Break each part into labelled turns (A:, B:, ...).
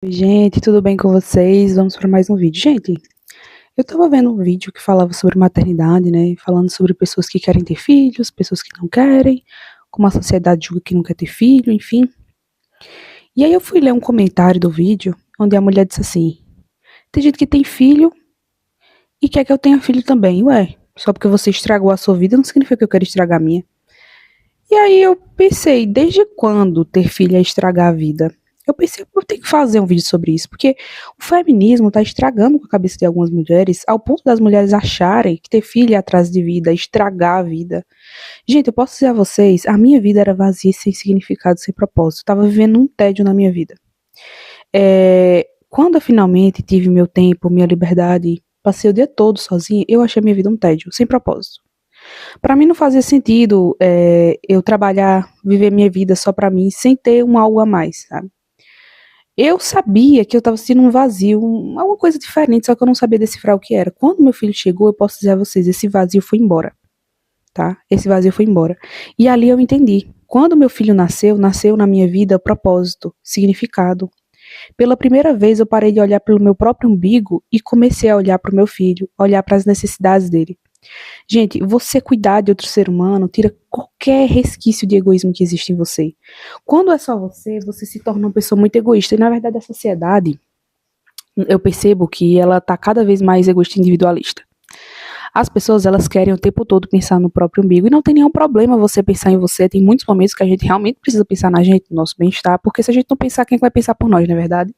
A: Oi, gente, tudo bem com vocês? Vamos para mais um vídeo. Gente, eu tava vendo um vídeo que falava sobre maternidade, né? Falando sobre pessoas que querem ter filhos, pessoas que não querem, como a sociedade julga que não quer ter filho, enfim. E aí eu fui ler um comentário do vídeo onde a mulher disse assim: tem gente que tem filho e quer que eu tenha filho também. Ué, só porque você estragou a sua vida não significa que eu quero estragar a minha. E aí eu pensei, desde quando ter filho é estragar a vida? Eu pensei, eu tenho que fazer um vídeo sobre isso, porque o feminismo está estragando com a cabeça de algumas mulheres, ao ponto das mulheres acharem que ter filho é atraso de vida, estragar a vida. Gente, eu posso dizer a vocês, a minha vida era vazia, sem significado, sem propósito. Eu tava vivendo um tédio na minha vida. Quando eu finalmente tive meu tempo, minha liberdade, passei o dia todo sozinha, eu achei minha vida um tédio, sem propósito. Para mim não fazia sentido eu trabalhar, viver minha vida só para mim, sem ter um algo a mais, sabe? Eu sabia que eu estava sentindo um vazio, alguma coisa diferente, só que eu não sabia decifrar o que era. Quando meu filho chegou, eu posso dizer a vocês, esse vazio foi embora, tá? Esse vazio foi embora. E ali eu entendi. Quando meu filho nasceu, nasceu na minha vida propósito, significado. Pela primeira vez eu parei de olhar pelo meu próprio umbigo e comecei a olhar para o meu filho, a olhar para as necessidades dele. Gente, você cuidar de outro ser humano tira qualquer resquício de egoísmo que existe em você. Quando é só você, você se torna uma pessoa muito egoísta. E na verdade a sociedade, eu percebo que ela tá cada vez mais egoísta e individualista. As pessoas, elas querem o tempo todo pensar no próprio umbigo e não tem nenhum problema você pensar em você. Tem muitos momentos que a gente realmente precisa pensar na gente, no nosso bem-estar, porque se a gente não pensar, quem vai pensar por nós, não é verdade?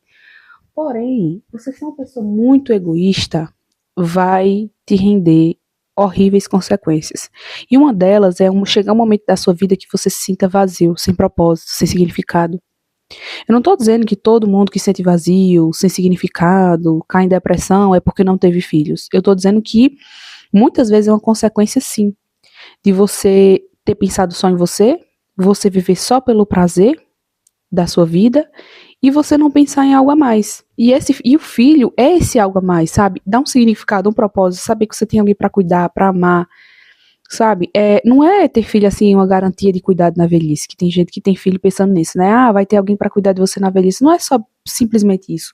A: Porém, você ser uma pessoa muito egoísta vai te render horríveis consequências. E uma delas é chegar um momento da sua vida que você se sinta vazio, sem propósito, sem significado. Eu não estou dizendo que todo mundo que se sente vazio, sem significado, cai em depressão é porque não teve filhos. Eu estou dizendo que muitas vezes é uma consequência, sim, de você ter pensado só em você, você viver só pelo prazer da sua vida e você não pensar em algo a mais. E o filho é esse algo a mais, sabe? Dá um significado, um propósito, saber que você tem alguém para cuidar, para amar, sabe? Não é ter filho assim uma garantia de cuidado na velhice, que tem gente que tem filho pensando nisso, né? Ah, vai ter alguém para cuidar de você na velhice. Não é só simplesmente isso.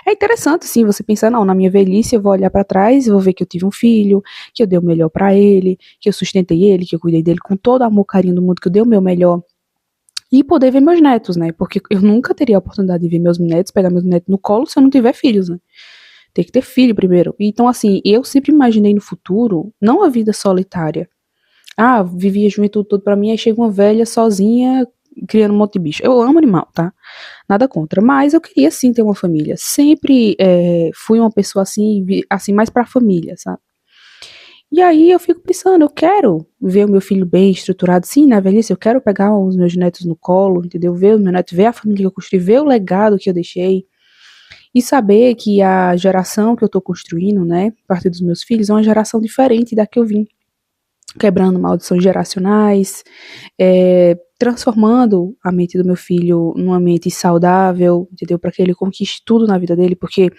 A: É interessante, sim, você pensar, não, na minha velhice eu vou olhar para trás e vou ver que eu tive um filho, que eu dei o melhor para ele, que eu sustentei ele, que eu cuidei dele com todo o amor, carinho do mundo, que eu dei o meu melhor. E poder ver meus netos, né? Porque eu nunca teria a oportunidade de ver meus netos, pegar meus netos no colo se eu não tiver filhos, né? Tem que ter filho primeiro. Então, assim, eu sempre imaginei no futuro, não a vida solitária. Ah, vivia a juventude toda pra mim, aí chega uma velha sozinha, criando um monte de bicho. Eu amo animal, tá? Nada contra. Mas eu queria sim ter uma família. Sempre fui uma pessoa assim, assim, mais pra família, sabe? E aí eu fico pensando, eu quero ver o meu filho bem estruturado, sim, na velhice, eu quero pegar os meus netos no colo, entendeu? Ver os meus netos, ver a família que eu construí, ver o legado que eu deixei e saber que a geração que eu tô construindo, né, a partir dos meus filhos, é uma geração diferente da que eu vim, quebrando maldições geracionais, transformando a mente do meu filho numa mente saudável, entendeu? Para que ele conquiste tudo na vida dele, porque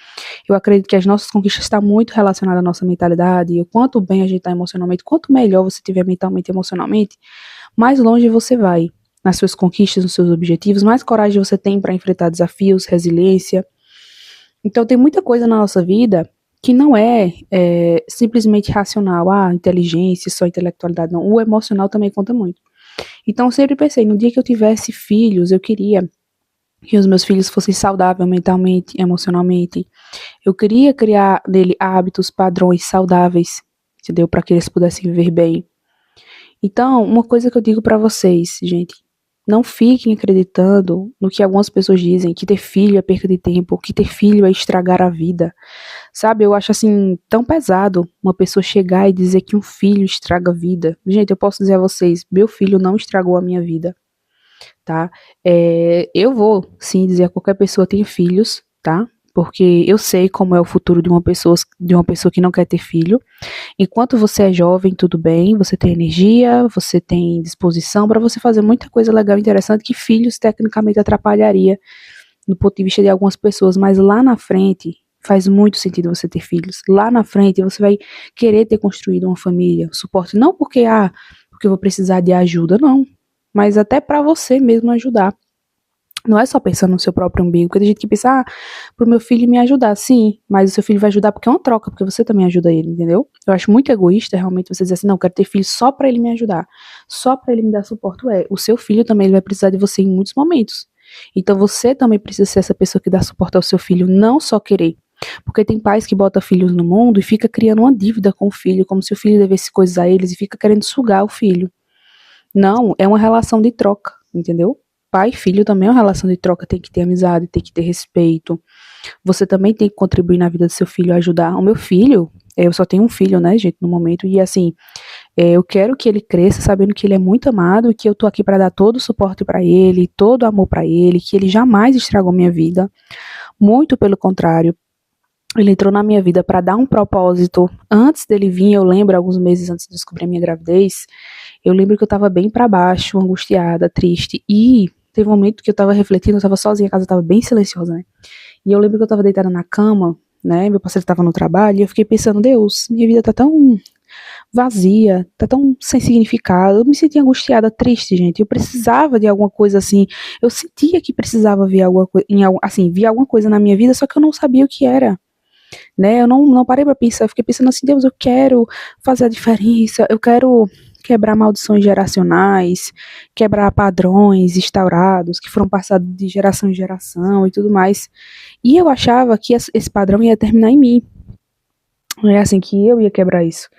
A: eu acredito que as nossas conquistas estão muito relacionadas à nossa mentalidade, e o quanto bem a gente está emocionalmente, quanto melhor você estiver mentalmente e emocionalmente, mais longe você vai nas suas conquistas, nos seus objetivos, mais coragem você tem para enfrentar desafios, resiliência. Então tem muita coisa na nossa vida que não é simplesmente racional, inteligência, só intelectualidade, não. O emocional também conta muito. Então eu sempre pensei, no dia que eu tivesse filhos, eu queria que os meus filhos fossem saudáveis mentalmente, emocionalmente. Eu queria criar nele hábitos, padrões saudáveis, entendeu? Para que eles pudessem viver bem. Então, uma coisa que eu digo para vocês, gente, não fiquem acreditando no que algumas pessoas dizem, que ter filho é perda de tempo, que ter filho é estragar a vida. Sabe, eu acho assim tão pesado uma pessoa chegar e dizer que um filho estraga a vida. Gente, eu posso dizer a vocês, meu filho não estragou a minha vida, tá? Eu vou, sim, dizer a qualquer pessoa que tem filhos, tá? Porque eu sei como é o futuro de uma pessoa que não quer ter filho. Enquanto você é jovem, tudo bem, você tem energia, você tem disposição para você fazer muita coisa legal e interessante que filhos tecnicamente atrapalharia no ponto de vista de algumas pessoas, mas lá na frente faz muito sentido você ter filhos. Lá na frente você vai querer ter construído uma família, um suporte, não porque eu vou precisar de ajuda, não, mas até para você mesmo ajudar. Não é só pensando no seu próprio umbigo, porque tem gente que pensa, pro meu filho me ajudar, sim, mas o seu filho vai ajudar porque é uma troca, porque você também ajuda ele, entendeu? Eu acho muito egoísta realmente você dizer assim, não, eu quero ter filho só pra ele me ajudar, só pra ele me dar suporte. O seu filho também ele vai precisar de você em muitos momentos. Então você também precisa ser essa pessoa que dá suporte ao seu filho, não só querer. Porque tem pais que botam filhos no mundo e fica criando uma dívida com o filho, como se o filho devesse coisas a eles e fica querendo sugar o filho. Não, é uma relação de troca, entendeu? Pai e filho também é uma relação de troca, tem que ter amizade, tem que ter respeito. Você também tem que contribuir na vida do seu filho, ajudar. O meu filho, eu só tenho um filho, né, gente, no momento, e assim, eu quero que ele cresça sabendo que ele é muito amado e que eu tô aqui para dar todo o suporte para ele, todo o amor para ele, que ele jamais estragou minha vida. Muito pelo contrário, ele entrou na minha vida para dar um propósito. Antes dele vir, eu lembro, alguns meses antes de descobrir a minha gravidez, eu lembro que eu tava bem para baixo, angustiada, triste. E teve um momento que eu tava refletindo, eu tava sozinha, a casa tava bem silenciosa, né? E eu lembro que eu tava deitada na cama, né? Meu parceiro tava no trabalho, e eu fiquei pensando, Deus, minha vida tá tão vazia, tá tão sem significado. Eu me sentia angustiada, triste, gente. Eu precisava de alguma coisa assim. Eu sentia que precisava ver alguma coisa, assim, ver alguma coisa na minha vida, só que eu não sabia o que era, né? Eu não parei pra pensar, eu fiquei pensando assim, Deus, eu quero fazer a diferença, eu quero quebrar maldições geracionais, quebrar padrões instaurados que foram passados de geração em geração e tudo mais. E eu achava que esse padrão ia terminar em mim. É assim que eu ia quebrar isso.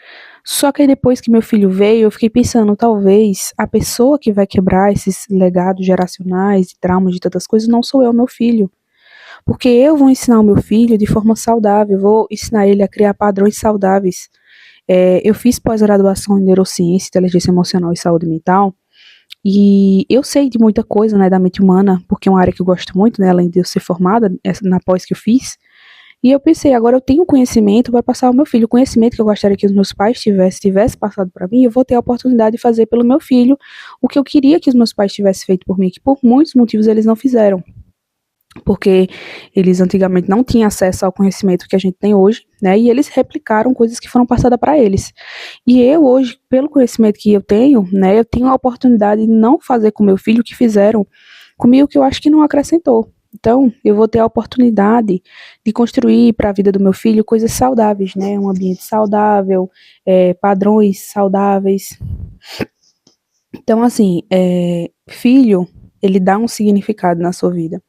A: Só que aí depois que meu filho veio, eu fiquei pensando, talvez a pessoa que vai quebrar esses legados geracionais, de traumas, de tantas coisas, não sou eu, meu filho. Porque eu vou ensinar o meu filho de forma saudável, vou ensinar ele a criar padrões saudáveis. Eu fiz pós-graduação em neurociência, inteligência emocional e saúde mental, e eu sei de muita coisa, né, da mente humana, porque é uma área que eu gosto muito, né, além de eu ser formada na pós que eu fiz. E eu pensei, agora eu tenho conhecimento para passar ao meu filho, o conhecimento que eu gostaria que os meus pais tivesse passado para mim, eu vou ter a oportunidade de fazer pelo meu filho o que eu queria que os meus pais tivessem feito por mim, que por muitos motivos eles não fizeram, porque eles antigamente não tinham acesso ao conhecimento que a gente tem hoje, né? E eles replicaram coisas que foram passadas para eles. E eu hoje, pelo conhecimento que eu tenho, né, eu tenho a oportunidade de não fazer com meu filho o que fizeram comigo, que eu acho que não acrescentou. Então, eu vou ter a oportunidade de construir para a vida do meu filho coisas saudáveis, né? Um ambiente saudável, padrões saudáveis. Então, assim, filho, ele dá um significado na sua vida.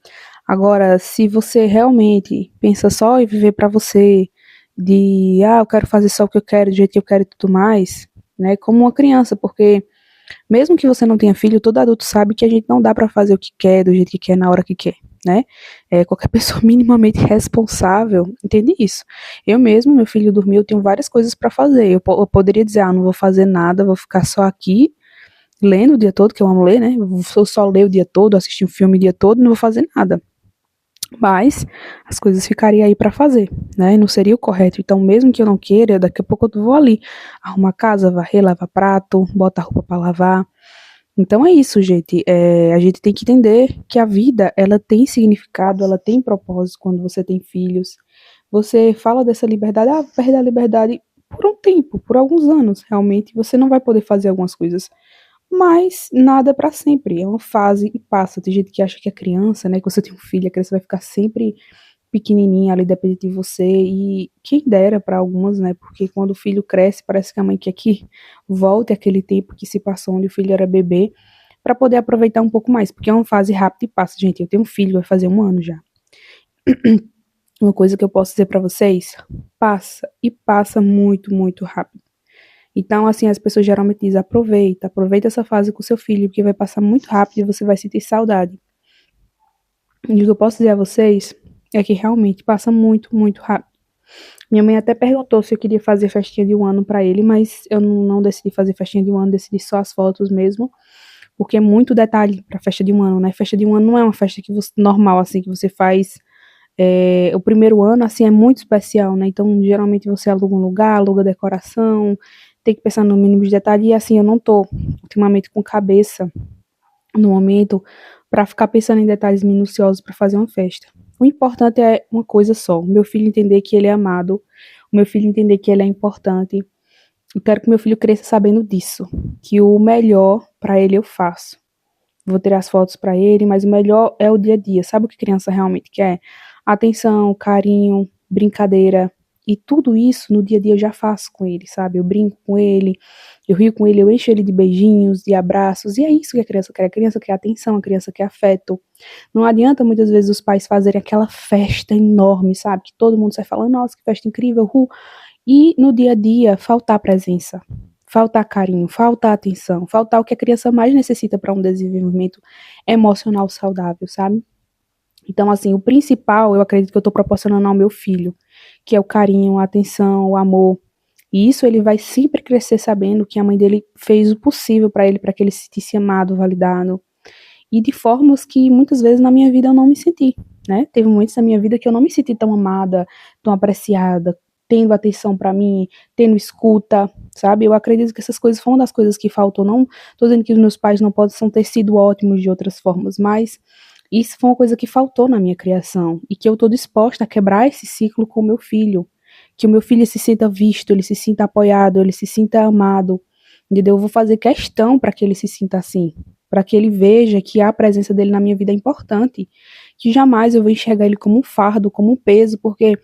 A: Agora, se você realmente pensa só em viver para você, eu quero fazer só o que eu quero, do jeito que eu quero e tudo mais, né? Como uma criança, porque mesmo que você não tenha filho, todo adulto sabe que a gente não dá para fazer o que quer, do jeito que quer, na hora que quer, né? Qualquer pessoa minimamente responsável entende isso. Eu mesmo, meu filho dormiu, eu tenho várias coisas para fazer. Eu poderia dizer, não vou fazer nada, vou ficar só aqui lendo o dia todo, que eu amo ler, né? Eu vou só ler o dia todo, assistir um filme o dia todo, não vou fazer nada. Mas as coisas ficariam aí para fazer, né? Não seria o correto. Então, mesmo que eu não queira, daqui a pouco eu vou ali arrumar a casa, varrer, lavar prato, botar roupa para lavar. Então é isso, gente. A gente tem que entender que a vida ela tem significado, ela tem propósito quando você tem filhos. Você fala dessa liberdade, vou perder a liberdade por um tempo, por alguns anos, realmente. Você não vai poder fazer algumas coisas. Mas nada é para sempre, é uma fase e passa. Tem gente que acha que é criança, né? Que você tem um filho, a criança vai ficar sempre pequenininha ali, dependente de você. E quem dera para algumas, né? Porque quando o filho cresce, parece que a mãe quer que volte aquele tempo que se passou onde o filho era bebê, para poder aproveitar um pouco mais. Porque é uma fase rápida e passa. Gente, eu tenho um filho, vai fazer 1 ano já. Uma coisa que eu posso dizer para vocês, passa e passa muito, muito rápido. Então, assim, as pessoas geralmente dizem, aproveita essa fase com seu filho, porque vai passar muito rápido e você vai sentir saudade. E o que eu posso dizer a vocês é que realmente passa muito, muito rápido. Minha mãe até perguntou se eu queria fazer festinha de 1 ano pra ele, mas eu não decidi fazer festinha de 1 ano, decidi só as fotos mesmo, porque é muito detalhe pra festa de 1 ano, né? Festa de 1 ano não é uma festa que normal, assim, que você faz. O primeiro ano, assim, é muito especial, né? Então, geralmente você aluga um lugar, aluga decoração, tem que pensar no mínimo de detalhe. E assim, eu não tô ultimamente com cabeça no momento para ficar pensando em detalhes minuciosos para fazer uma festa. O importante é uma coisa só: o meu filho entender que ele é amado, o meu filho entender que ele é importante. Eu quero que meu filho cresça sabendo disso, que o melhor para ele eu faço. vou tirar as fotos para ele, mas o melhor é o dia a dia. Sabe o que criança realmente quer? Atenção, carinho, brincadeira. E tudo isso no dia a dia eu já faço com ele, sabe? Eu brinco com ele, eu rio com ele, eu encho ele de beijinhos, de abraços. E é isso que a criança quer. A criança quer atenção, a criança quer afeto. Não adianta muitas vezes os pais fazerem aquela festa enorme, sabe? Que todo mundo sai falando, nossa, que festa incrível, e no dia a dia faltar presença, faltar carinho, faltar atenção, faltar o que a criança mais necessita para um desenvolvimento emocional saudável, sabe? Então, assim, o principal, eu acredito que eu estou proporcionando ao meu filho, que é o carinho, a atenção, o amor. E isso ele vai sempre crescer sabendo que a mãe dele fez o possível para que ele se sentisse amado, validado. E de formas que muitas vezes na minha vida eu não me senti, né? Teve momentos na minha vida que eu não me senti tão amada, tão apreciada, tendo atenção para mim, tendo escuta, sabe? Eu acredito que essas coisas foram uma das coisas que faltou. Não tô dizendo que os meus pais não possam ter sido ótimos de outras formas, mas isso foi uma coisa que faltou na minha criação e que eu tô disposta a quebrar esse ciclo com o meu filho. Que o meu filho se sinta visto, ele se sinta apoiado, ele se sinta amado, entendeu? Eu vou fazer questão para que ele se sinta assim, para que ele veja que a presença dele na minha vida é importante, que jamais eu vou enxergar ele como um fardo, como um peso, porque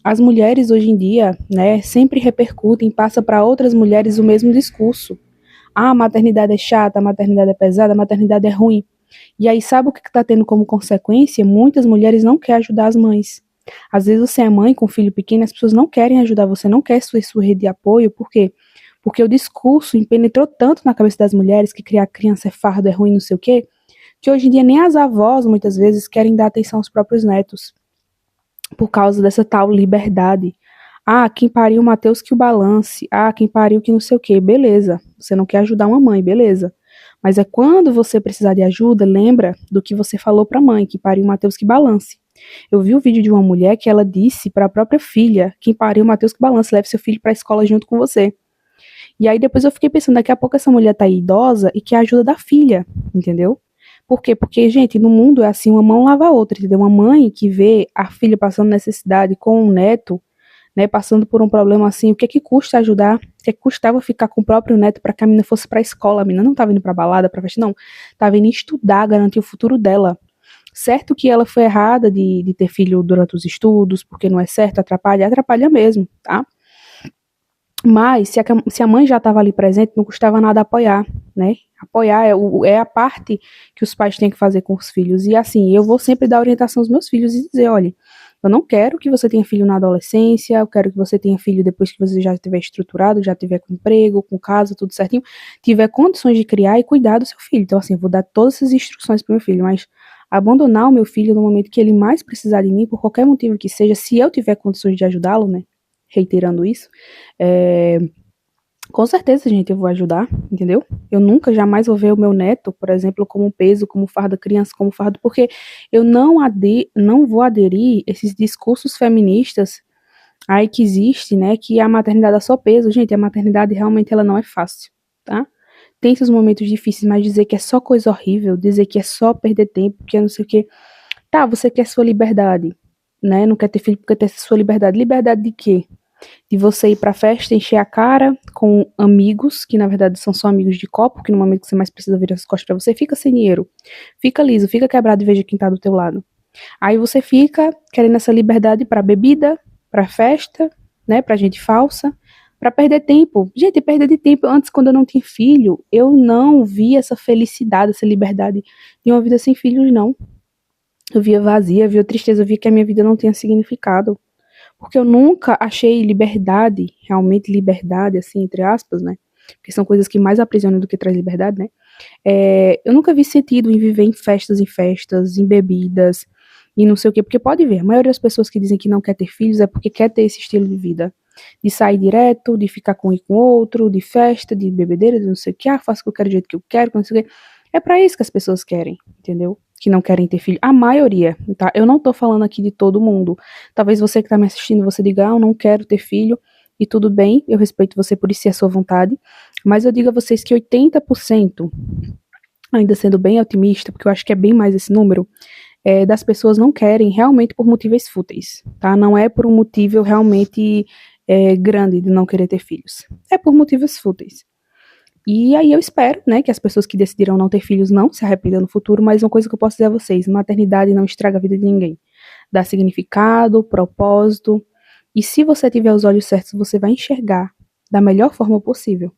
A: as mulheres hoje em dia, né, sempre repercutem, passa para outras mulheres o mesmo discurso. Ah, a maternidade é chata, a maternidade é pesada, a maternidade é ruim. E aí, sabe o que está tendo como consequência? Muitas mulheres não querem ajudar as mães. Às vezes você é mãe com um filho pequeno, as pessoas não querem ajudar você, não quer sua rede de apoio, por quê? Porque o discurso penetrou tanto na cabeça das mulheres que criar criança é fardo, é ruim, não sei o quê, que hoje em dia nem as avós, muitas vezes, querem dar atenção aos próprios netos, por causa dessa tal liberdade. Ah, quem pariu o Mateus que o balance. Ah, quem pariu que não sei o quê. Beleza. Você não quer ajudar uma mãe, beleza. Mas é quando você precisar de ajuda, lembra do que você falou para a mãe, que pariu o Mateus que balance. Eu vi o vídeo de uma mulher que ela disse para a própria filha, quem pariu o Mateus que balance, leve seu filho para a escola junto com você. E aí depois eu fiquei pensando, daqui a pouco essa mulher tá aí idosa e quer a ajuda da filha, entendeu? Por quê? Porque, gente, no mundo é assim, uma mão lava a outra, entendeu? Uma mãe que vê a filha passando necessidade com um neto, né, passando por um problema assim, o que é que custa ajudar? O que é que custava ficar com o próprio neto para que a menina fosse para a escola? A menina não estava indo para balada, para festa, não. Estava indo estudar, garantir o futuro dela. Certo que ela foi errada de ter filho durante os estudos, porque não é certo, atrapalha, atrapalha mesmo, tá? Mas se a mãe já estava ali presente, não custava nada apoiar, né? Apoiar é a parte que os pais têm que fazer com os filhos. E assim, eu vou sempre dar orientação aos meus filhos e dizer, olha, eu não quero que você tenha filho na adolescência, eu quero que você tenha filho depois que você já estiver estruturado, já tiver com emprego, com casa, tudo certinho, tiver condições de criar e cuidar do seu filho. Então, assim, eu vou dar todas essas instruções para o meu filho, mas abandonar o meu filho no momento que ele mais precisar de mim, por qualquer motivo que seja, se eu tiver condições de ajudá-lo, né? Reiterando isso, é, com certeza, gente, eu vou ajudar, entendeu? Eu nunca, jamais vou ver o meu neto, por exemplo, como um peso, como fardo, criança como fardo, porque eu não vou aderir esses discursos feministas aí que existe, né, que a maternidade é só peso. Gente, a maternidade realmente ela não é fácil, tá? Tem seus momentos difíceis, mas dizer que é só coisa horrível, dizer que é só perder tempo, que é não sei o quê. Tá, você quer sua liberdade, né? Não quer ter filho porque quer ter sua liberdade. Liberdade de quê? De você ir pra festa, encher a cara com amigos, que na verdade são só amigos de copo, que no momento que você mais precisa virar as costas pra você, fica sem dinheiro, fica liso, fica quebrado e veja quem tá do teu lado. Aí você fica querendo essa liberdade pra bebida, pra festa, né, pra gente falsa, pra perder tempo. Gente, perder de tempo, antes quando eu não tinha filho, eu não via essa felicidade, essa liberdade de uma vida sem filhos, não. Eu via vazia, eu via tristeza, eu via que a minha vida não tinha significado. Porque eu nunca achei liberdade, realmente liberdade, assim, entre aspas, né? Porque são coisas que mais aprisionam do que traz liberdade, né? Eu nunca vi sentido em viver em festas, em bebidas, e não sei o quê. Porque pode ver, a maioria das pessoas que dizem que não quer ter filhos é porque quer ter esse estilo de vida. De sair direto, de ficar com um e com outro, de festa, de bebedeira, de não sei o que, faço o que eu quero do jeito que eu quero, não sei o quê. É pra isso que as pessoas querem, entendeu? Que não querem ter filho. A maioria, tá? Eu não tô falando aqui de todo mundo. Talvez você que tá me assistindo, você diga, eu não quero ter filho, e tudo bem, eu respeito você por isso e a sua vontade, mas eu digo a vocês que 80%, ainda sendo bem otimista, porque eu acho que é bem mais esse número, das pessoas não querem realmente por motivos fúteis, tá? Não é por um motivo realmente grande de não querer ter filhos. É por motivos fúteis. E aí eu espero, né, que as pessoas que decidiram não ter filhos não se arrependam no futuro, mas uma coisa que eu posso dizer a vocês, maternidade não estraga a vida de ninguém. Dá significado, propósito, e se você tiver os olhos certos, você vai enxergar da melhor forma possível.